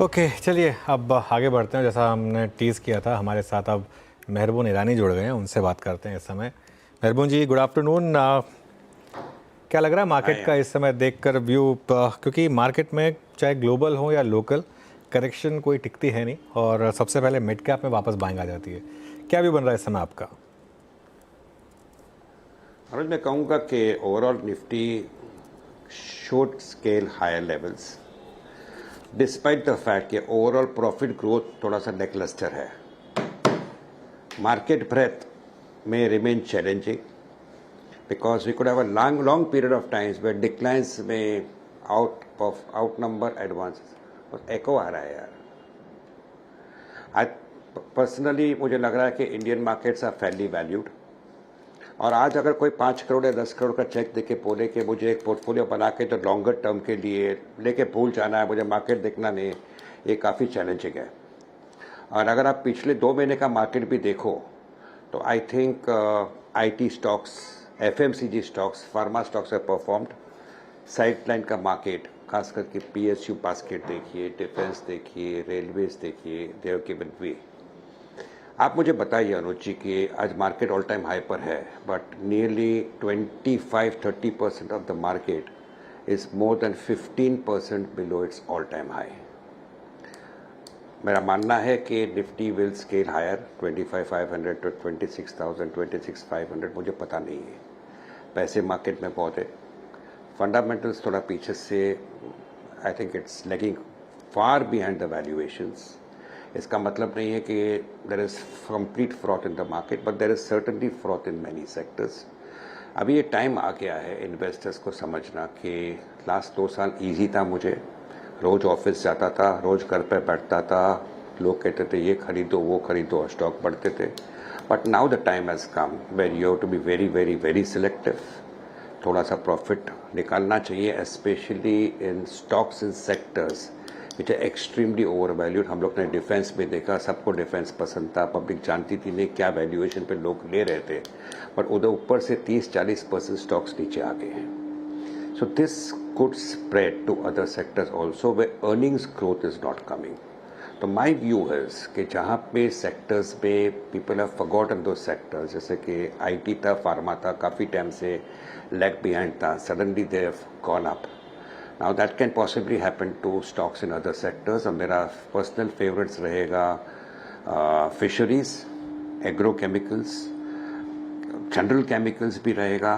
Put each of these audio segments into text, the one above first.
Okay, चलिए अब आगे बढ़ते हैं। जैसा हमने टीज़ किया था, हमारे साथ अब मेहरबून ईरानी जुड़ गए हैं, उनसे बात करते हैं इस समय। मेहरबून जी, गुड आफ्टरनून। क्या लग रहा है मार्केट का इस समय देखकर व्यू? क्योंकि मार्केट में चाहे ग्लोबल हो या लोकल, करेक्शन कोई टिकती है नहीं और सबसे पहले मिड कैप में वापस बाइंग आ जाती है। क्या व्यू बन रहा है इस समय आपका? मनोज, मैं कहूँगा कि overall Nifty should scale higher levels despite the fact कि ओवरऑल प्रॉफिट ग्रोथ थोड़ा सा लेकलस्टर है. Market breadth may remain challenging because we could have a long period of times where declines may outnumber advances. और echo आ रहा है यार. आज personally मुझे लग रहा है कि Indian markets are fairly valued. और आज अगर कोई 5 करोड़ या 10 करोड़ का चेक देके बोले कि मुझे एक पोर्टफोलियो बना के तो लॉन्गर टर्म के लिए लेके भूल जाना है, मुझे मार्केट देखना नहीं, ये काफ़ी चैलेंजिंग है. और अगर आप पिछले 2 महीने का मार्केट भी देखो तो I think IT stocks, FMCG stocks, pharma stocks है परफॉर्म्ड. साइडलाइन का मार्केट खास करके PSU बास्केट देखिए, डिफेंस देखिए, रेलवेज देखिए, दे हैव गिवन वे. आप मुझे बताइए अनुज जी कि आज मार्केट ऑल टाइम हाई पर है, but nearly 25-30% of the market is more than 15% below its all time high. मेरा मानना है कि Nifty will scale higher 25,500 to 26,000, 26,500. मुझे पता नहीं है, पैसे मार्केट में बहुत है. फंडामेंटल्स थोड़ा पीछे से I think it's lagging far behind the valuations. इसका मतलब नहीं है कि there is complete froth in the market, but there is certainly froth in many sectors. अभी ये टाइम आ गया है इन्वेस्टर्स को समझना कि लास्ट 2 साल इजी था. मुझे रोज ऑफिस जाता था, रोज घर पे बैठता था, लोग कहते थे ये खरीदो वो खरीदो, स्टॉक बढ़ते थे. But now the time has come where you have to be very very very selective. थोड़ा सा प्रॉफिट निकालना चाहिए, specially in stocks in sectors which है एक्सट्रीमली ओवर वैल्यूड. हम लोग ने डिफेंस में देखा, सबको डिफेंस पसंद था, पब्लिक जानती थी नहीं क्या वैल्यूएशन पे लोग ले रहे थे, बट उधर ऊपर से 30-40% स्टॉक्स नीचे आ गए हैं. So this could spread to other sectors also where earnings growth is not coming. तो my view is कि जहाँ पे sectors पे people have forgotten those sectors, जैसे कि IT था, फार्मा था, काफ़ी टाइम से lag behind था, suddenly they have gone up. Now that can possibly happen to stocks in other sectors. और मेरा personal favorites रहेगा fisheries, agrochemicals, general chemicals भी रहेगा,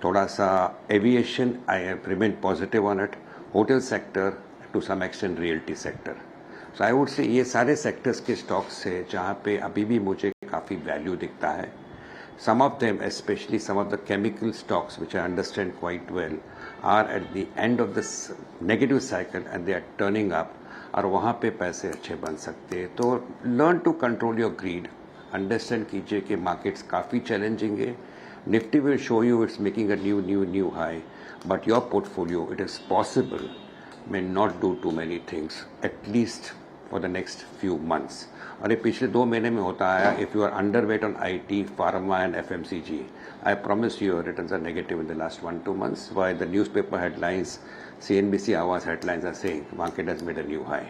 थोड़ा सा aviation, I have remain positive on it, hotel sector, to some extent realty sector. So I would say ये सारे sectors के स्टॉक्स है जहाँ पे अभी भी मुझे काफ़ी वैल्यू दिखता है. Some of them, specially some of the chemical stocks which I understand quite well, are at the end of this negative cycle and they are turning up, और वहाँ पे पैसे अच्छे बन सकते हैं. तो learn to control your greed. Understand कीजिए कि मार्केट्स काफ़ी चैलेंजिंग है. Nifty will show you it's making a new high, but your portfolio, it is possible, may not do too many things, at least for the next few months. और ये पिछले 2 महीने में होता आया. If you are underweight on IT, pharma and FMCG, I promise you your returns are negative in the last 1-2 months. While the newspaper headlines, CNBC Awaaz headlines are saying market has made a new high.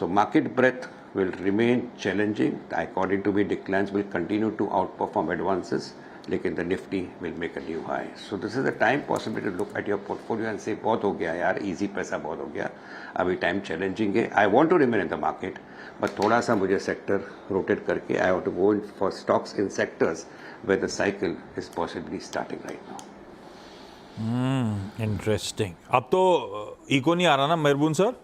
So market breadth will remain challenging. According to me, declines will continue to outperform advances. लेकिन the Nifty will make a new high. So this is the time possible to look at your portfolio and say बहुत हो गया यार, easy पैसा बहुत हो गया, अभी टाइम चैलेंजिंग है. I want to remain in the market, but थोड़ा सा मुझे सेक्टर रोटेट करके I want to go in for stocks in sectors where the cycle is possibly starting right now. Interesting. अब तो इको नहीं आ रहा ना मेहरबून सर?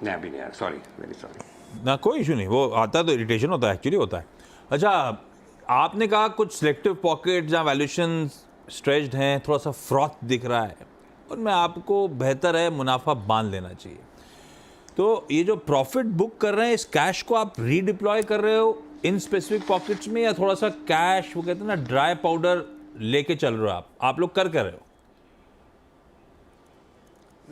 नहीं अभी नहीं यार, सॉरी, वेरी सॉरी. ना कोई इशू नहीं, वो आता है तो इरिटेशन होता है, एक्चुअली होता है. अच्छा, आपने कहा कुछ सिलेक्टिव पॉकेट जहाँ वैल्यूएशन स्ट्रेच्ड हैं, थोड़ा सा फ्रॉथ दिख रहा है, और मैं आपको बेहतर है मुनाफा बांध लेना चाहिए. तो ये जो प्रॉफिट बुक कर रहे हैं, इस कैश को आप रीडिप्लॉय कर रहे हो इन स्पेसिफिक पॉकेट्स में, या थोड़ा सा कैश, वो कहते हैं ना ड्राई पाउडर, लेके चल रहे हो आप लोग कर रहे हो?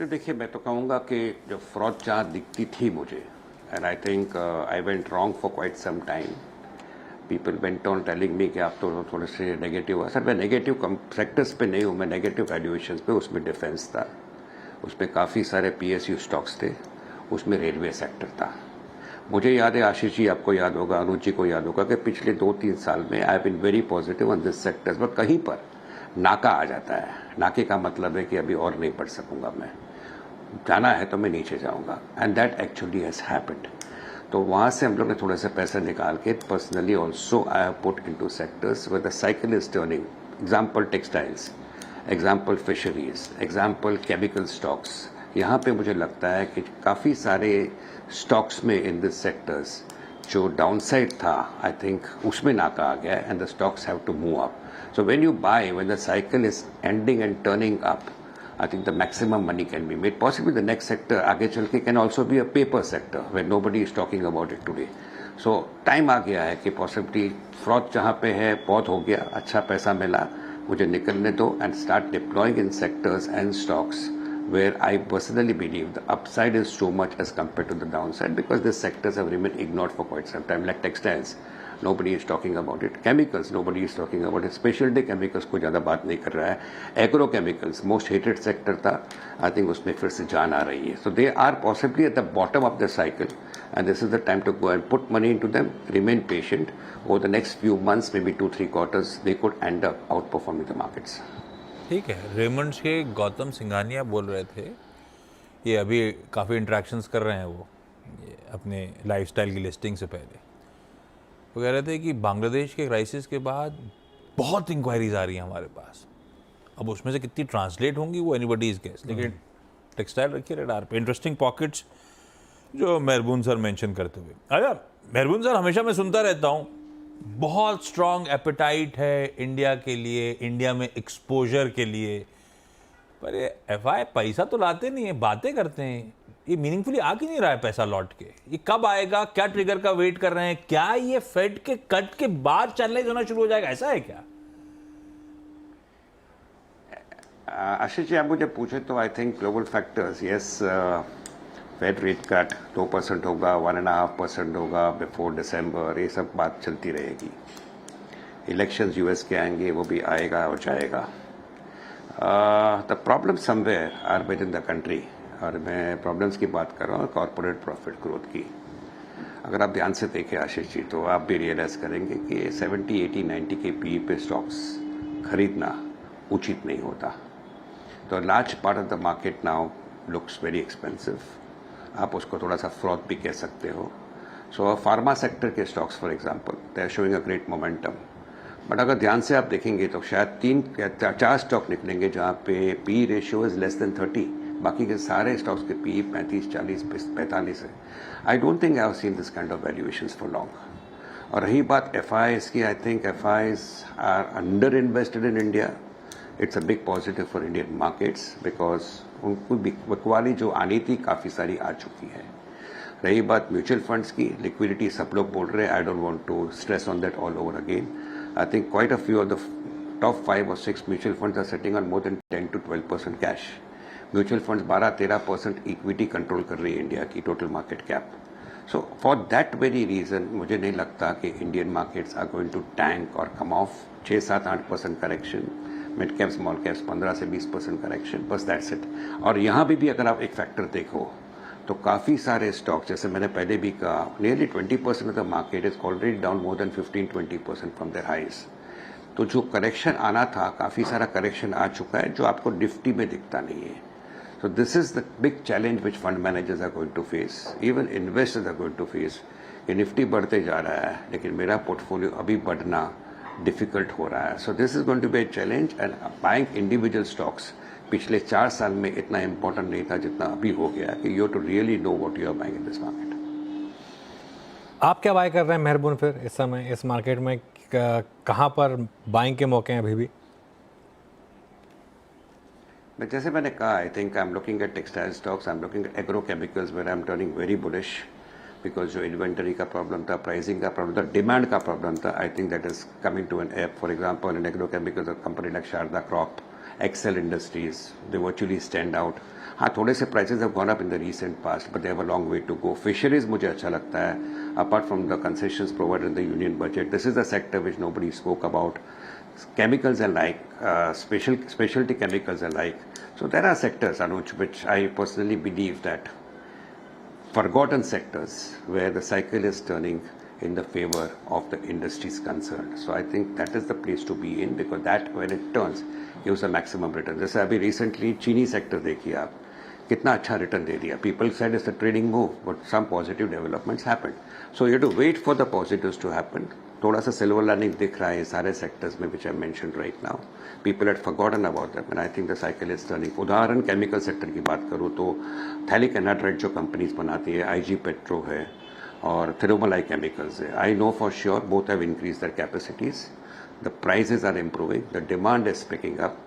देखिए, मैं तो कहूँगा कि जो फ्रॉड जहाँ दिखती थी मुझे, and I think I went wrong for quite some time. People went on telling me कि आप तो थोड़े से नेगेटिव हो. सर मैं नेगेटिव सेक्टर्स पे नहीं हूँ, मैं नेगेटिव वैल्यूएशंस पे, उसमें डिफेंस था, उसमें काफ़ी सारे PSU स्टॉक्स थे, उसमें रेलवे सेक्टर था। मुझे याद है, आशीष जी आपको याद होगा, अनुज जी को याद होगा कि पिछले 2-3 साल में I have been very positive on this sectors, पर कहीं पर नाका आ जाता है। नाके का मतलब है कि अभी और नहीं बढ़ सकूंगा, मैं जाना है तो मैं नीचे जाऊंगा, and that actually has happened. तो वहाँ से हम लोग ने थोड़े से पैसे निकाल के personally also I have put into sectors where the cycle is turning. Example textiles, example fisheries, example chemical stocks. यहाँ पे मुझे लगता है कि काफ़ी सारे स्टॉक्स में इन दिस सेक्टर्स जो डाउनसाइड था, आई थिंक उसमें नाका आ गया and the stocks have to move up. So when you buy, when the cycle is ending and turning up, I think the maximum money can be made. Possibly the next sector आगे चल के can also be a paper sector where nobody is talking about it today. So time आ गया है कि possibly fraud जहाँ पे है बहुत हो गया, अच्छा पैसा मिला, मुझे निकलने दो and start deploying in sectors and stocks where I personally believe the upside is too much as compared to the downside, because these sectors have remained ignored for quite some time, like textiles. Nobody is talking about it. Chemicals, nobody is talking about it. Specialty chemicals कोई ज़्यादा बात नहीं कर रहा है. Agrochemicals, most hated sector था. I think उसमें फिर से जान आ रही है. So they are possibly at the bottom of the cycle, and this is the time to go and put money into them. Remain patient. Over the next few months, maybe 2-3 quarters, they could end up outperforming the markets. ठीक है, Raymond's के गौतम सिंघानिया बोल रहे थे, ये अभी काफ़ी interactions कर रहे हैं वो ये अपने लाइफस्टाइल की लिस्टिंग से पहले। वो कह रहे थे कि बांग्लादेश के क्राइसिस के बाद बहुत इंक्वायरीज आ रही हैं हमारे पास। अब उसमें से कितनी ट्रांसलेट होंगी वो एनीबडी इज गेस, लेकिन टेक्सटाइल रखिए रडार पे। इंटरेस्टिंग पॉकेट्स जो मेहरबून सर मेंशन करते हुए। अच्छा, मेहरबून सर हमेशा मैं सुनता रहता हूँ, बहुत स्ट्रॉन्ग एपेटाइट है इंडिया के लिए, इंडिया में एक्सपोजर के लिए, पर ये एफआई पैसा तो लाते नहीं है, बातें करते हैं। ये मीनिंगफुली आ क्यों नहीं रहा है पैसा लौट के? ये कब आएगा? क्या ट्रिगर का वेट कर रहे हैं? क्या ये फेड के कट के बाद चैनलाइज होना शुरू हो जाएगा? ऐसा है क्या? आशीष जी, आप मुझे पूछे तो I think global factors, yes, Fed rate cut 2% होगा, 1.5% होगा बिफोर दिसंबर, ये सब बात चलती रहेगी। इलेक्शंस यूएस के आएंगे, वो भी आएगा और जाएगा। The problem somewhere are within the country, और मैं प्रॉब्लम्स की बात कर रहा हूँ कॉर्पोरेट प्रॉफिट ग्रोथ की। अगर आप ध्यान से देखें आशीष जी, तो आप भी रियलाइज करेंगे कि 70, 80, 90 के पी पे स्टॉक्स खरीदना उचित नहीं होता। तो large part of the market now looks very expensive. आप उसको थोड़ा सा फ्रॉड भी कह सकते हो। सो फार्मा सेक्टर के stocks for example, they are showing a great momentum. But अगर ध्यान से आप देखेंगे तो शायद 3 या 4 स्टॉक निकलेंगे जहाँ पे P ratio is less than 30, बाकी के सारे स्टॉक्स के पी 35, 40, 45 है। I don't think I have seen this kind of valuations for long. और रही बात एफआईएस की, I think FIs are under invested in India. It's a big positive for Indian markets, because उनको बिकवाली जो आनी थी काफ़ी सारी आ चुकी है। रही बात म्यूचुअल फंड्स की, लिक्विडिटी सब लोग बोल रहे हैं, I don't want to stress on that all over again. I think quite a few of the top 5 or 6 mutual funds are setting on more than 10 to 12% cash. Mutual funds 12-13% equity control कर रही है India की total market cap. So for that very reason मुझे नहीं लगता कि Indian markets are going to tank और come off. 6-7-8% correction, mid cap small caps 15 से 20% करेक्शन, बस दैट्स इट। और यहाँ भी अगर आप एक फैक्टर देखो तो काफ़ी सारे स्टॉक्स, जैसे मैंने पहले भी कहा, nearly 20% of the market is already down more than 15-20% from their highs. तो जो करेक्शन आना था, काफ़ी सारा करेक्शन आ चुका है जो आपको निफ्टी में दिखता नहीं है। So this is the big challenge which fund managers are going to face, even investors are going to face। कि निफ्टी बढ़ते जा रहा है लेकिन मेरा पोर्टफोलियो अभी बढ़ना डिफिकल्ट हो रहा है। So this is going to be a challenge, and buying individual stocks पिछले 4 साल में इतना इंपॉर्टेंट नहीं था जितना अभी हो गया कि you to really know what you are buying in this market. आप क्या बाय कर रहे हैं मेहरबून फिर इस समय इस मार्केट में? कहाँ पर बाइंग के मौके हैं अभी भी? जैसे मैंने कहा, I think I am looking at textile stocks, I am looking at agro chemicals where I am turning very bullish, because जो इन्वेंटरी का प्रॉब्लम था, प्राइसिंग का प्रॉब्लम था, डिमांड का प्रॉब्लम था, I think that is coming to an end. For example in agro chemicals a company like Sharda crop, Excel Industries, they virtually stand out. हाँ, थोड़े से prices have gone up in the recent past, but they have a long way to go. Fisheries मुझे अच्छा लगता है, apart from the concessions provided in the Union Budget, this is the sector which nobody spoke about. Chemicals alike, specialty chemicals alike. So there are sectors, Anuj, which I personally believe that forgotten sectors where the cycle is turning in the favor of the industries concerned. So I think that is the place to be in, because that when it turns gives a maximum return. जैसे अभी recently चीनी sector देखिए आप, कितना अच्छा return दे दिया. People said it's a trading move, but some positive developments happened. So you have to wait for the positives to happen. थोड़ा सा सिल्वर लाइनिंग दिख रहा है सारे सेक्टर्स में, which I mentioned right now. People had forgotten about them, and I think the cycle is turning. उदाहरण chemical sector की बात करूँ तो थैलिक एनाड्राइड जो कंपनीज बनाती है, IG पेट्रो है और थिरुमलाई केमिकल्स है. I know for sure both have increased their capacities. The prices are improving. The demand is picking up.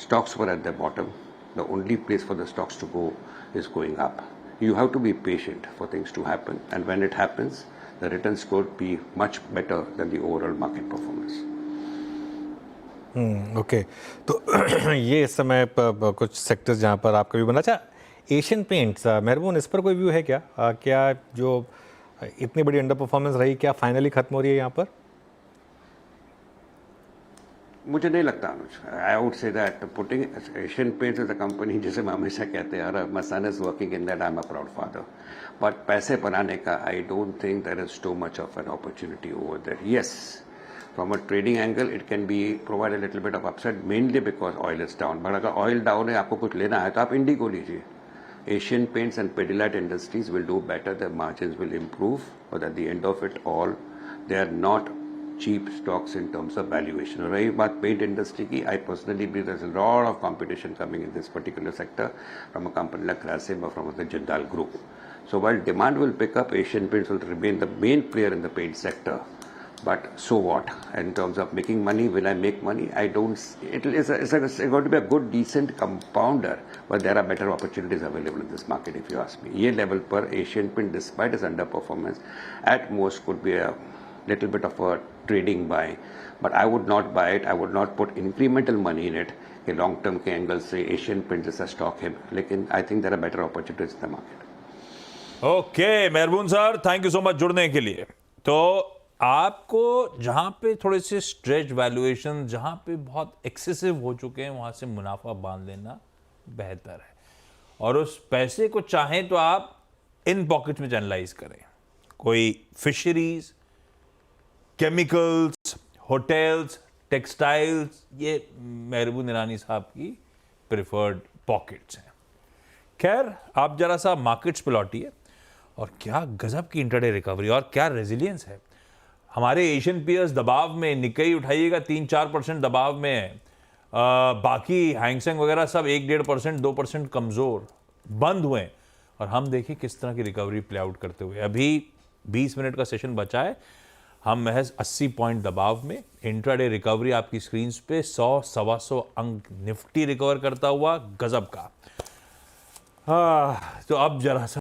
Stocks were at the bottom. The only place for the stocks to go is going up. You have to be patient for things to happen, and when it happens, the returns could be much better than the overall market performance. Okay तो ये इस समय कुछ sectors जहाँ पर आपका view बना. अच्छा, एशियन पेंट्स, मेहरबून, इस पर कोई व्यू है क्या? क्या जो इतनी बड़ी अंडर परफॉर्मेंस रही, क्या फाइनली खत्म हो रही है यहाँ पर? मुझे नहीं लगता Anuj. I would say that putting Asian Paints as a company, जैसे मैं हमेशा कहते हैं, my son is working in that, I am a proud father. But पैसे बनाने का I don't think there is too much of an opportunity over there. Yes, from a trading angle it can be provide a little bit of upside, mainly because oil is down. But अगर oil down है, आपको कुछ लेना है तो आप Indigo लीजिए. Asian Paints and Pidilite Industries will do better, their margins will improve, but at the end of it all, they are not cheap stocks in terms of valuation. और रही बात पेंट इंडस्ट्री की, I personally believe there's a lot of competition coming in this particular sector from a company like Grasim or from the Jindal Group. So while demand will pick up, Asian Paints will remain the main player in the paint sector. But so what? In terms of making money, will I make money? I don't. It's going to be a good, decent compounder, but there are better opportunities available in this market, if you ask me. ये level पर Asian Paint, despite its underperformance, at most could be a little bit of a trading buy, but I would not buy it. I would not put incremental money in it. कि long term के angle से Asian Paint जैसा stock है, लेकिन I think there are better opportunities in the market. Okay Mehraboon sir, thank you so much जुड़ने के लिए. तो आपको जहां पे थोड़े से स्ट्रेच वैल्यूएशन, जहां पे बहुत एक्सेसिव हो चुके हैं, वहां से मुनाफा बांध लेना बेहतर है. और उस पैसे को चाहें तो आप इन पॉकेट में एनालाइज करें. कोई फिशरीज, केमिकल्स, होटल्स, टेक्सटाइल्स, ये मेहरबून ईरानी साहब की प्रिफर्ड पॉकेट्स हैं. खैर, आप जरा सा मार्केट्स पे लौटिए, और क्या गजब की इंटरडे रिकवरी और क्या रेजिलियंस है. हमारे एशियन पीयर्स दबाव में, निक्केई उठाइएगा 3-4% दबाव में है. बाकी हैंगसेंग वगैरह सब 1-1.5%, 2% कमज़ोर बंद हुए, और हम देखिए किस तरह की रिकवरी प्ले आउट करते हुए. अभी 20 मिनट का सेशन बचा है, हम महज 80 पॉइंट दबाव में. इंट्राडे रिकवरी आपकी स्क्रीन पे 100-125 अंक निफ्टी रिकवर करता हुआ, गजब का. तो अब जरा सा